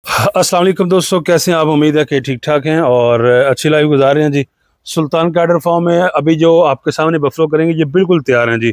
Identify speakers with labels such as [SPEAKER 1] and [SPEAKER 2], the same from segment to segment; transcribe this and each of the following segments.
[SPEAKER 1] अस्सलाम वालेकुम दोस्तों, कैसे हैं आप? उम्मीद है कि ठीक ठाक हैं और अच्छी लाइफ गुजार रहे हैं जी। सुल्तान कैटल फार्म में अभी जो आपके सामने बफलो करेंगे ये बिल्कुल तैयार हैं जी,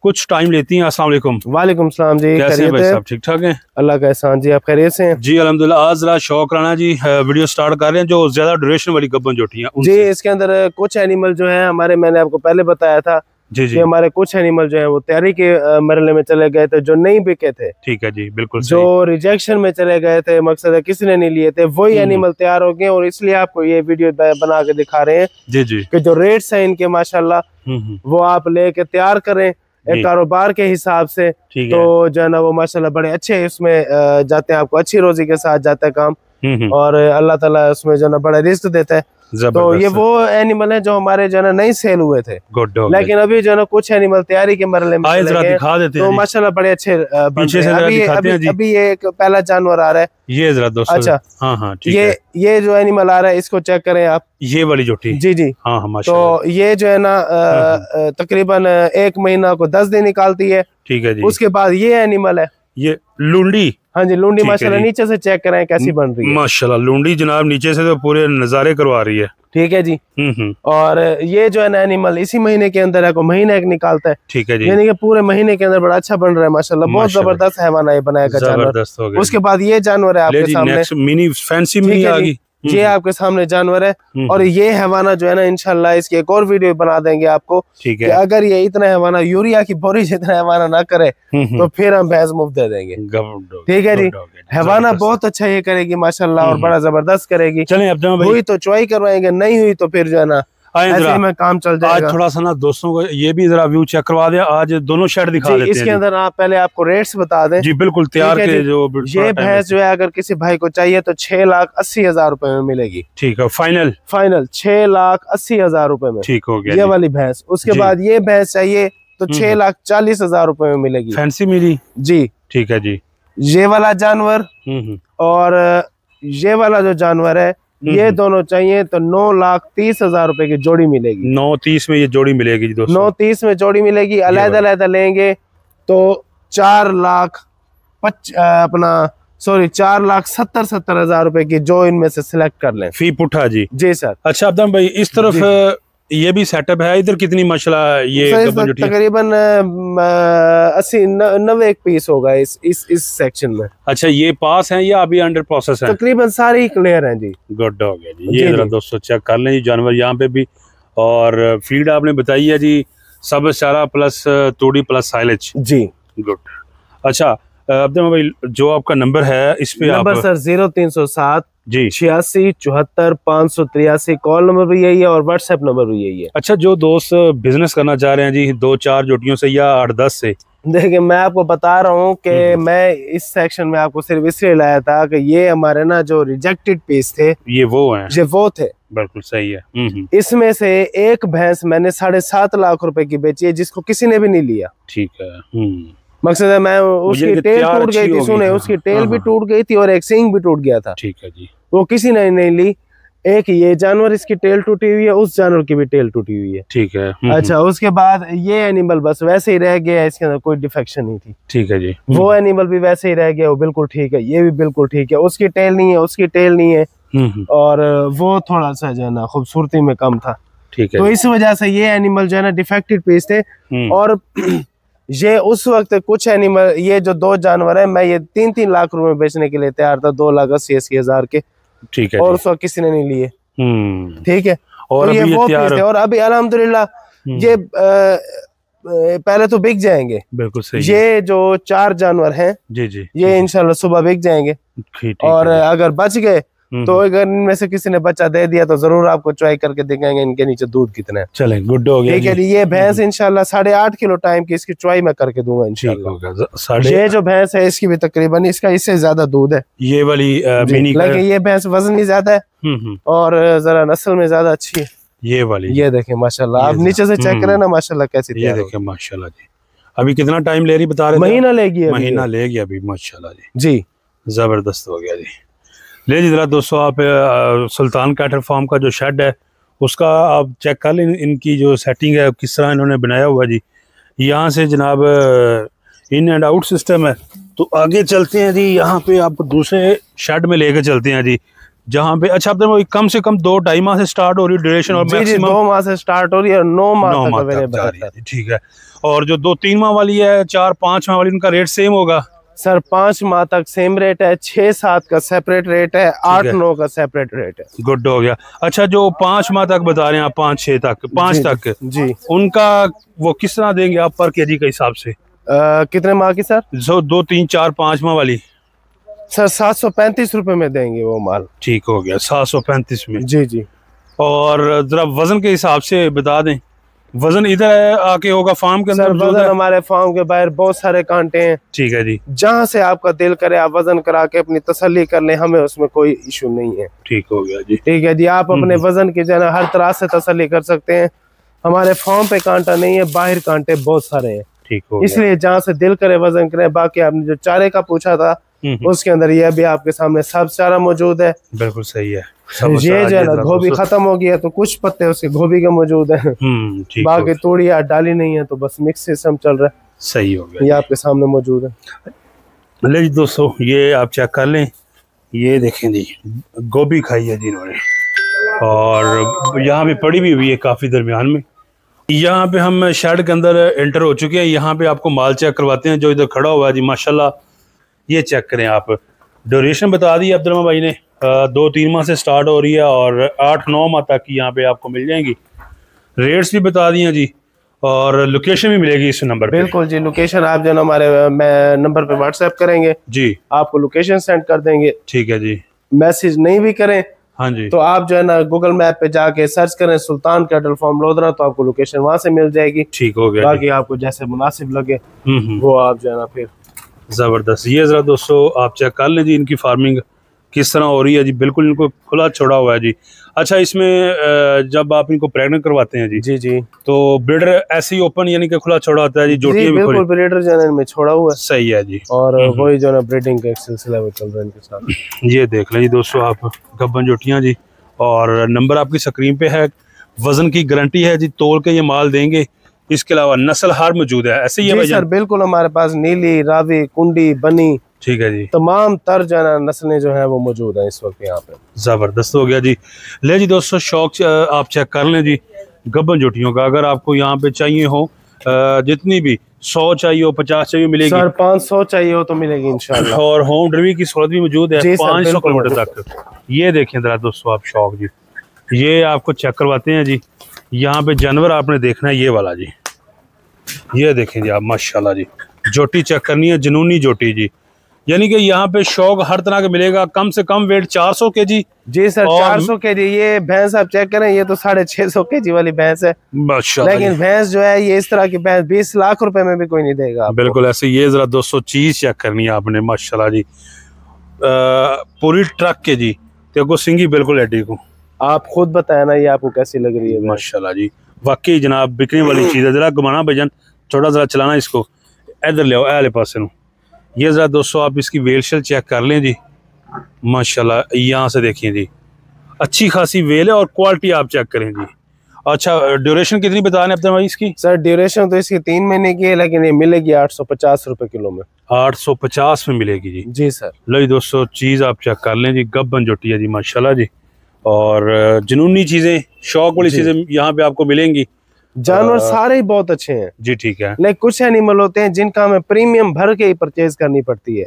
[SPEAKER 1] कुछ टाइम लेती हैं। अस्सलाम वालेकुम।
[SPEAKER 2] वालेकुम सलाम जी,
[SPEAKER 1] कैसे हैं भाई साहब? ठीक ठाक हैं?
[SPEAKER 2] अल्लाह का एहसान जी, आप खैरियत से हैं?
[SPEAKER 1] जी अल्हम्दुलिल्लाह। आज जरा शौक राना जी वीडियो स्टार्ट कर रहे हैं जो ज्यादा ड्यूरेशन वाली गब्बन जोटी हैं
[SPEAKER 2] जी। इसके अंदर कुछ एनिमल जो है हमारे, मैंने आपको पहले बताया था
[SPEAKER 1] जी जी,
[SPEAKER 2] कि हमारे कुछ एनिमल जो है वो तैयारी के मरहले में चले गए थे, जो नहीं बिके थे।
[SPEAKER 1] ठीक है जी, बिल्कुल
[SPEAKER 2] जो रिजेक्शन में चले गए थे, मकसद है किसी ने नहीं लिए थे, वही एनिमल तैयार हो गए और इसलिए आपको ये वीडियो बना के दिखा रहे हैं
[SPEAKER 1] जी जी
[SPEAKER 2] कि जो रेट्स हैं इनके माशाल्लाह वो आप लेके तैयार करें एक कारोबार के हिसाब से, तो जो है ना वो माशाल्लाह बड़े अच्छे उसमें जाते हैं, आपको अच्छी रोजी के साथ जाता है काम और अल्लाह ताला उसमें जो है ना बड़ा रिस्क देता है। तो ये वो एनिमल है जो हमारे जो है ना नहीं सेल हुए थे, लेकिन अभी जो है ना कुछ एनिमल तैयारी के मरहले में
[SPEAKER 1] दिखा देते हैं,
[SPEAKER 2] तो माशाल्लाह बड़े अच्छे
[SPEAKER 1] पीछे से
[SPEAKER 2] अभी ये एक पहला जानवर आ रहा है, ये जरा दोस्तों। अच्छा
[SPEAKER 1] हाँ हाँ,
[SPEAKER 2] ये जो एनिमल आ रहा है इसको चेक करें आप,
[SPEAKER 1] ये वाली जोटी।
[SPEAKER 2] जी जी हाँ हाँ। तो ये जो है ना तकरीबन 1 महीना को 10 दिन निकालती है। ठीक है जी। उसके बाद ये एनिमल है, ये
[SPEAKER 1] लूंडी।
[SPEAKER 2] हाँ जी, लूंडी माशाल्लाह नीचे से चेक करें कैसी बन रही है।
[SPEAKER 1] माशाल्लाह लूंडी जनाब नीचे से तो पूरे नजारे करवा रही है।
[SPEAKER 2] ठीक है जी। और ये जो है ना एनिमल इसी महीने के अंदर है, को महीने एक निकालता है। ठीक है जी, यानी कि पूरे महीने के अंदर बड़ा अच्छा बन रहा है माशाल्लाह, बहुत जबरदस्त हैवान है बनाएगा जानवर। उसके बाद ये जानवर है आपके सामने,
[SPEAKER 1] मिनी फैंसी मिनी आ गई।
[SPEAKER 2] ये आपके सामने जानवर है और ये हैवाना जो है ना इंशाल्लाह इसकी एक और वीडियो बना देंगे आपको। ठीक है, अगर ये इतना हैवाना यूरिया की बोरी जितना हैवाना ना करे तो फिर हम भैंस मुफ्त दे देंगे। ठीक है जी। हैवाना बहुत अच्छा ये करेगी माशाल्लाह और बड़ा जबरदस्त करेगी। चलें अब हुई तो चुवाई करवाएंगे, नहीं हुई तो फिर जो है ना ऐसे में काम चल जाएगा।
[SPEAKER 1] आज थोड़ा सा ना दोस्तों को ये भी जरा व्यू चेक करवा दे, आज दोनों शेड दिखा देते हैं।
[SPEAKER 2] इसके अंदर आप पहले आपको रेट्स बता दें जी, बिल्कुल तैयार के जो ये भैंस जो है अगर किसी भाई को चाहिए तो 6,80,000 रुपए में मिलेगी।
[SPEAKER 1] ठीक है, फाइनल
[SPEAKER 2] 6,80,000 रुपए में। ठीक हो गया ये वाली भैंस। उसके बाद ये भैंस चाहिए तो 6,40,000 रुपए में मिलेगी, फैंसी मिली जी। ठीक है जी। ये वाला जानवर और ये वाला जो जानवर है ये दोनों चाहिए तो 9,30,000 रुपए की जोड़ी मिलेगी।
[SPEAKER 1] 9,30 में ये जोड़ी मिलेगी दोस्तों,
[SPEAKER 2] 9,30 में जोड़ी मिलेगी। अलग-अलग लेंगे तो 4,70,000 रुपए की जो इनमें से सिलेक्ट कर लें फी पुठा जी। जी सर।
[SPEAKER 1] अच्छा अब्दुल भाई, इस तरफ ये भी सेटअप है, इधर कितनी माशाल्लाह ये
[SPEAKER 2] तकरीबन 80-90 एक पीस होगा इस सेक्शन में।
[SPEAKER 1] अच्छा, ये पास है या अभी अंडर प्रोसेस है?
[SPEAKER 2] तकरीबन सारी ही क्लियर हैं जी।
[SPEAKER 1] गुड हो गया जी। ये जरा दोस्तों चेक कर लें जी जानवर यहाँ पे भी, और फीड आपने बताई है जी सब चारा प्लस तोड़ी प्लस साइलेज जी। गुड। अच्छा अब्दुल भाई, जो आपका नंबर है इस पे
[SPEAKER 2] नंबर सर 0307 जी 86 74 583, कॉल नंबर भी यही है और व्हाट्सएप नंबर भी यही है।
[SPEAKER 1] अच्छा, जो दोस्त बिजनेस करना चाह रहे हैं जी 2-4 जोटियों से या 8-10 से,
[SPEAKER 2] देखिए मैं आपको बता रहा हूँ कि मैं इस सेक्शन में आपको सिर्फ इसलिए लाया था कि ये हमारे ना जो रिजेक्टेड पीस थे ये वो थे।
[SPEAKER 1] बिल्कुल सही है।
[SPEAKER 2] इसमें से एक भैंस मैंने 7.5 लाख रुपए की बेची है जिसको किसी ने भी नहीं लिया।
[SPEAKER 1] ठीक है।
[SPEAKER 2] मकसद है मैं उसकी टेल टूट गई थी, सुने उसकी टेल भी टूट गई थी और एक सींग भी टूट गया था।
[SPEAKER 1] ठीक है जी।
[SPEAKER 2] वो किसी ने नहीं ली। एक ये जानवर इसकी टेल टूटी हुई है, उस जानवर की भी टेल टूटी हुई है।
[SPEAKER 1] ठीक है।
[SPEAKER 2] अच्छा, उसके बाद ये एनिमल बस वैसे ही रह गया है, इसके अंदर कोई डिफेक्शन नहीं थी।
[SPEAKER 1] ठीक है जी।
[SPEAKER 2] वो एनिमल भी वैसे ही रह गया, वो बिल्कुल ठीक है। ये भी बिल्कुल ठीक है, उसकी टेल नहीं है, उसकी टेल नहीं है और वो थोड़ा सा जो है ना खूबसूरती में कम था। ठीक है। तो इस वजह से ये एनिमल जो है ना डिफेक्टेड पीस थे। और ये उस वक्त कुछ एनिमल, ये जो 2 जानवर है मैं ये 3-3 लाख रुपए में बेचने के लिए तैयार था, 2,80,000 के। ठीक है। और उस वक्त किसी ने नहीं लिए। ठीक है। और तो ये वो पीस थे और अभी अल्हम्दुलिल्लाह ये पहले तो बिक जाएंगे। बिल्कुल सही। ये जो 4 जानवर हैं जी जी, ये इंशाल्लाह सुबह बिक जाएंगे। और अगर बच गए तो अगर इनमें से किसी ने बच्चा दे दिया तो जरूर आपको ट्राई करके दिखाएंगे इनके नीचे दूध कितना है।
[SPEAKER 1] चलें, गुड हो गया।
[SPEAKER 2] ठीक है जी। ये भैंस इंशाल्लाह 8.5 किलो टाइम की इसकी ट्राई मैं करके दूंगा इंशाल्लाह। ये जो भैंस है इसकी भी तकरीबन इसका इससे ज्यादा दूध है, ये वाली मिनी, लेकिन ये भैंस वजन ही ज्यादा है और जरा नस्ल में ज्यादा अच्छी है ये वाली। ये देखें माशाल्लाह, आप नीचे से चेक करें ना माशाल्लाह कैसी, ये देखें माशाल्लाह जी। अभी कितना टाइम ले रही बता रहे? महीना लेगी,
[SPEAKER 1] महीना लेगी अभी माशाल्लाह जी।
[SPEAKER 2] जी
[SPEAKER 1] जबरदस्त हो गया जी। ले जी जरा दोस्तों, आप सुल्तान कैटल फार्म का जो शेड है उसका आप चेक कर लें, इनकी जो सेटिंग है किस तरह इन्होंने बनाया हुआ जी। यहाँ से जनाब इन एंड आउट सिस्टम है तो आगे चलते हैं जी, यहाँ पे आपको दूसरे शेड में लेकर चलते हैं जी, जहाँ पे अच्छा आप कम से कम 2-2.5 माह से स्टार्ट हो रही ड्यूरेशन और मैक्सिमम
[SPEAKER 2] 2 माह से स्टार्ट हो रही है और 9 माह तक अवेलेबल है।
[SPEAKER 1] ठीक है। और जो 2-3 माह वाली है, 4-5 माह वाली, उनका रेट सेम होगा
[SPEAKER 2] सर? 5 माह तक सेम रेट है, 6-7 का सेपरेट रेट है, 8-9 का सेपरेट रेट है।
[SPEAKER 1] गुड हो गया। अच्छा जो 5 माह तक बता रहे हैं आप, 5-6 तक, 5 तक
[SPEAKER 2] जी,
[SPEAKER 1] उनका वो किस तरह देंगे आप पर केजी के हिसाब से?
[SPEAKER 2] कितने माह की सर?
[SPEAKER 1] जो 2-3-4-5 माह वाली
[SPEAKER 2] सर 735 रुपए में देंगे वो माल।
[SPEAKER 1] ठीक हो गया, 735 में।
[SPEAKER 2] जी जी।
[SPEAKER 1] और जरा वजन के हिसाब से बता दें, वजन इधर आके होगा फार्म के अंदर?
[SPEAKER 2] वजन हमारे फार्म के बाहर बहुत सारे कांटे हैं।
[SPEAKER 1] ठीक है जी।
[SPEAKER 2] जहाँ से आपका दिल करे आप वजन करा के अपनी तसल्ली कर ले, हमें उसमें कोई इशू नहीं है।
[SPEAKER 1] ठीक हो गया जी।
[SPEAKER 2] ठीक है जी, आप अपने वजन की जो है हर तरह से तसल्ली कर सकते हैं। हमारे फार्म पे कांटा नहीं है, बाहर कांटे बहुत सारे हैं। ठीक हो गया। इसलिए जहाँ से दिल करे वजन करे। बाकी आपने जो चारे का पूछा था उसके अंदर यह भी आपके सामने सब चारा मौजूद है।
[SPEAKER 1] बिल्कुल सही है।
[SPEAKER 2] ये जो है ना गोभी खत्म हो गया तो कुछ पत्ते उसके गोभी के मौजूद है। बाकी तोड़ी या डाली नहीं है, तो बस मिक्स सिस्टम चल रहा है।
[SPEAKER 1] सही हो गया।
[SPEAKER 2] ये आपके सामने मौजूद है।
[SPEAKER 1] ले जी दोस्तों, ये आप चेक कर लें, ये देखें जी, गोभी खाई है जी इन्होंने, और यहाँ पे पड़ी भी हुई है काफी दरमियान में। यहाँ पे हम शेड के अंदर एंटर हो चुके हैं। यहाँ पे आपको माल चेक करवाते हैं जो इधर खड़ा हुआ है जी, माशाल्लाह। ये चेक करें आप, ड्यूरेशन बता दी अब्दुल भाई ने, 2-3 माह से स्टार्ट हो रही है और 8-9 माह तक यहाँ पे आपको मिल जाएंगी। रेट्स भी बता दिए जी, और लोकेशन भी मिलेगी इस नंबर पे।
[SPEAKER 2] बिल्कुल जी, लोकेशन आप जो हमारे नंबर पे व्हाट्सएप करेंगे जी, आपको लोकेशन सेंड कर देंगे।
[SPEAKER 1] ठीक है जी।
[SPEAKER 2] मैसेज नहीं भी करें हाँ जी, तो आप जो है ना गूगल मैप पे जाके सर्च करें सुल्तान कैटल फार्म लोधरा, तो आपको लोकेशन वहां से मिल जाएगी। ठीक हो गया। बाकी आपको जैसे मुनासिब लगे वो आप जो है ना फिर। जबरदस्त। ये जरा दोस्तों आप चेक कर लें जी, इनकी फार्मिंग किस तरह हो रही है जी, बिल्कुल इनको खुला छोड़ा हुआ है जी। अच्छा, इसमें जब आप इनको प्रेग्नेंट करवाते हैं जी जी जी, तो ब्रीडर ऐसे ही ओपन यानी कि खुला छोड़ा होता है जी? जोटियां भी बिल्कुल ब्रीडर जो में छोड़ा हुआ है। सही है जी। और वही जो है ब्रीडिंग का एक सिलसिला भी चल रहा है इनके साथ। ये देख लें जी दोस्तों आप, गब्बन जोटियां जी, और नंबर आपकी स्क्रीन पे है। वजन की गारंटी है जी, तोल के ये माल देंगे। इसके अलावा नस्ल हार मौजूद है, ऐसे ही है भाई सर? बिल्कुल, हमारे पास नीली, रावी, कुंडी, बनी, ठीक है जी, तमाम तर जो है नस्लें जो है वो मौजूद है इस वक्त यहाँ पे। जबरदस्त हो गया जी। ले जी दोस्तों, शौक आप चेक कर लें जी गब्बन जोटियों का। अगर आपको यहाँ पे चाहिए हो जितनी भी 100 चाहिए हो, 50 चाहिए मिलेगी सर, 500 चाहिए हो तो मिलेगी इंशाल्लाह। और होम डिलीवरी की सहूलत भी मौजूद है 500 किलोमीटर तक। ये देखें जरा दोस्तों आप शौक जी, ये आपको चेक करवाते हैं जी। यहाँ पे जानवर आपने देखना है ये वाला जी, ये देखें जी आप, माशाल्लाह जी। जोटी चेक करनी है, जुनूनी जोटी जी, यानी कि यहाँ पे शौक हर तरह का मिलेगा। कम से कम वेट 400 केजी जी सर, 400 केजी। ये भैंस आप चेक करें, ये तो 650 केजी वाली भैंस है माशाल्लाह। लेकिन भैंस जो है ये इस तरह की भैंस 20 लाख रुपए में भी कोई नहीं देगा। बिल्कुल ऐसे। ये जरा दोस्तों चीज चेक करनी है आपने, माशाल्लाह जी, पूरी ट्रक के जी, तो सिंगी बिल्कुल एडी को। आप खुद बताया ना ये आपको कैसी लग रही है? माशाल्लाह जी, वाकई जनाब बिकने वाली चीज है। जरा घुमाना भाईजान, थोड़ा जरा चलाना इसको, इधर ले आओ आले पास ਨੂੰ। ये जरा दोस्तों आप इसकी वेल शेल चेक कर लें जी, माशाल्लाह। यहाँ से देखिए जी, अच्छी खासी वेल है और क्वालिटी आप चेक करें जी। अच्छा, ड्यूरेशन कितनी बता रहे हैं अपने भाई इसकी? सर ड्यूरेशन तो इसकी 3 महीने की है, लेकिन ये मिलेगी 850 रुपए किलो में। 850 में मिलेगी जी? जी सर। लो जी दोस्तों, चीज आप चेक कर लें जी, गब्बन जोटी है जी, माशाल्लाह जी। और जुनूनी चीजें, शौक वाली चीजें यहाँ पे आपको मिलेंगी। जानवर सारे ही बहुत अच्छे हैं जी, ठीक है। लेकिन कुछ एनिमल होते हैं जिनका हमें प्रीमियम भर के ही परचेज करनी पड़ती है।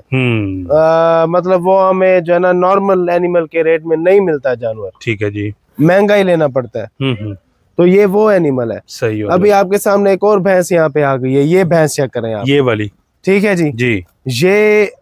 [SPEAKER 2] मतलब वो हमें जो है ना नॉर्मल एनिमल के रेट में नहीं मिलता जानवर, ठीक है जी, महंगा ही लेना पड़ता है। तो ये वो एनिमल है। सही। अभी आपके सामने एक और भैंस यहाँ पे आ गई है, ये भैंस चेक करें आप, ये वाली, ठीक है जी जी। ये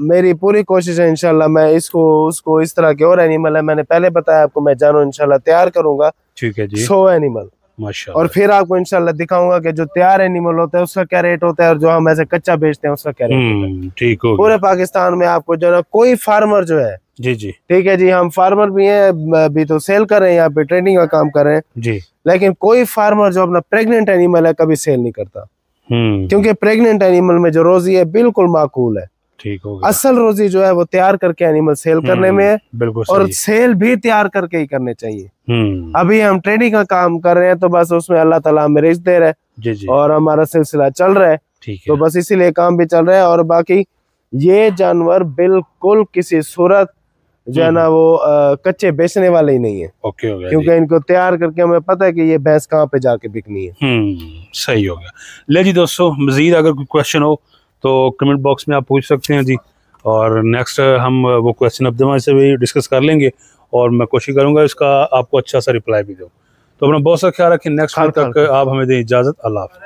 [SPEAKER 2] मेरी पूरी कोशिश है इंशाल्लाह, मैं इसको उसको इस तरह के और एनिमल है, मैंने पहले बताया आपको, मैं जानवर इंशाल्लाह तैयार करूंगा, ठीक है जी, 100 एनिमल माशाल्लाह। और फिर आपको इंशाल्लाह दिखाऊंगा कि जो तैयार एनिमल होता है उसका क्या रेट होता है और जो हम ऐसे कच्चा बेचते हैं उसका क्या रेट होता है। ठीक हो। पूरे पाकिस्तान में आपको जो है कोई फार्मर जो है जी जी, ठीक है जी, हम फार्मर भी हैं, अभी तो सेल कर रहे हैं, यहाँ पे ट्रेडिंग का काम कर रहे हैं जी, लेकिन कोई फार्मर जो अपना प्रेग्नेंट एनिमल है कभी सेल नहीं करता, क्योंकि प्रेग्नेंट एनिमल में जो रोजी है बिल्कुल माकूल है। ठीक हो गया। असल रोजी जो है वो तैयार करके एनिमल सेल करने में है, बिल्कुल, और सेल भी तैयार करके ही करने चाहिए। अभी हम ट्रेडिंग का काम कर रहे हैं तो बस उसमें अल्लाह ताला हमें रिज़्क दे रहा है जी जी, और हमारा सिलसिला चल रहा है।
[SPEAKER 1] ठीक है।
[SPEAKER 2] तो बस इसीलिए काम भी चल रहा है। और बाकी ये जानवर बिल्कुल किसी सूरत जो है ना वो कच्चे बेचने वाले ही नहीं है।
[SPEAKER 1] ओके हो गया,
[SPEAKER 2] क्योंकि इनको तैयार करके हमें पता है कि ये भैंस कहाँ पे जाके बिकनी है।
[SPEAKER 1] सही हो गया। ले जी दोस्तों, मजीद अगर कोई क्वेश्चन हो तो कमेंट बॉक्स में आप पूछ सकते हैं जी, और नेक्स्ट हम वो क्वेश्चन अब से भी डिस्कस कर लेंगे और मैं कोशिश करूंगा इसका आपको अच्छा सा रिप्लाई भी दूं। तो अपना बहुत सा ख्याल रखें। नेक्स्ट वीक तक आप हमें दें इजाजत। अल्लाह हाफ़िज़।